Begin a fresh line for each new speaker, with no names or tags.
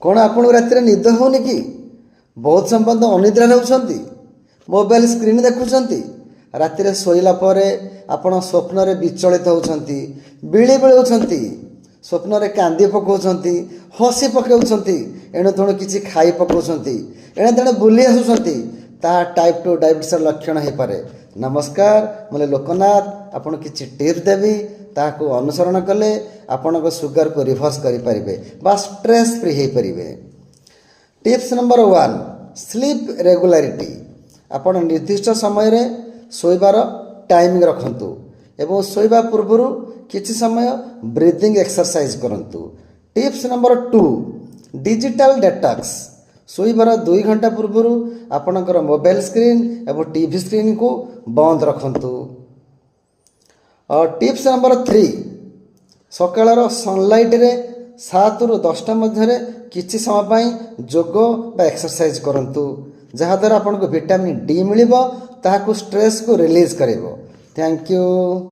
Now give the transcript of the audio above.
କ'ଣ ଆପଣଙ୍କୁ ରାତିରେ ନିଦ ହେଉନି କି? ବହୁତ ସମୟ ପର୍ଯ୍ୟନ୍ତ ଅନିଦ୍ରା ରହୁଛନ୍ତି, ମୋବାଇଲ ସ୍କ୍ରିନ୍ ଦେଖୁଛନ୍ତି। ରାତିରେ ଶୋଇଲା ପରେ ଆପଣ ସ୍ୱପ୍ନରେ ବିଚଳିତ ହେଉଛନ୍ତି, ବିଳି ବିଳଉଛନ୍ତି, ସ୍ୱପ୍ନରେ କାନ୍ଦି ପକାଉଛନ୍ତି, ହସି ପକାଉଛନ୍ତି, ଏଣୁ ତେଣୁ କିଛି ଖାଇ ପକାଉଛନ୍ତି, ଏଣେ ତେଣେ ବୁଲି ଆସୁଛନ୍ତି। ତାହା ଟାଇପ୍ 2 ଡାଇବେଟିସ୍ର ଲକ୍ଷଣ ହୋଇପାରେ। ନମସ୍କାର, ମୁଁ ଲୋକନାଥ ଆପଣଙ୍କୁ କିଛି ଟିପ୍ସ ଦେବି। ତାହାକୁ ଅନୁସରଣ କଲେ ଆପଣଙ୍କ ସୁଗାରକୁ ରିଭର୍ସ କରିପାରିବେ ବା ଷ୍ଟ୍ରେସ୍ ଫ୍ରି ହୋଇପାରିବେ। Tips number 1, sleep regularity. ଆପଣ ନିର୍ଦ୍ଦିଷ୍ଟ ସମୟରେ ଶୋଇବାର ଟାଇମିଂ ରଖନ୍ତୁ ଏବଂ ଶୋଇବା ପୂର୍ବରୁ କିଛି ସମୟ ବ୍ରିଦିଂ ଏକ୍ସରସାଇଜ୍ କରନ୍ତୁ। Tips number 2, digital detox. ଶୋଇବାର 2 ଘଣ୍ଟା ପୂର୍ବରୁ ଆପଣଙ୍କର ମୋବାଇଲ ସ୍କ୍ରିନ୍ ଏବଂ ଟିଭି ସ୍କ୍ରିନ୍କୁ ବନ୍ଦ ରଖନ୍ତୁ। ଟିପ୍ସ ନମ୍ବର 3, ସକାଳର ସନଲାଇଟ୍ରେ 7ରୁ 10ଟା ମଧ୍ୟରେ କିଛି ସମୟ ପାଇଁ ଯୋଗ ବା ଏକ୍ସରସାଇଜ୍ କରନ୍ତୁ, ଯାହାଦ୍ୱାରା ଆପଣଙ୍କୁ ଭିଟାମିନ୍ ଡି ମିଳିବ, ତାହାକୁ ଷ୍ଟ୍ରେସ୍କୁ ରିଲିଜ୍ କରିବ। Thank you.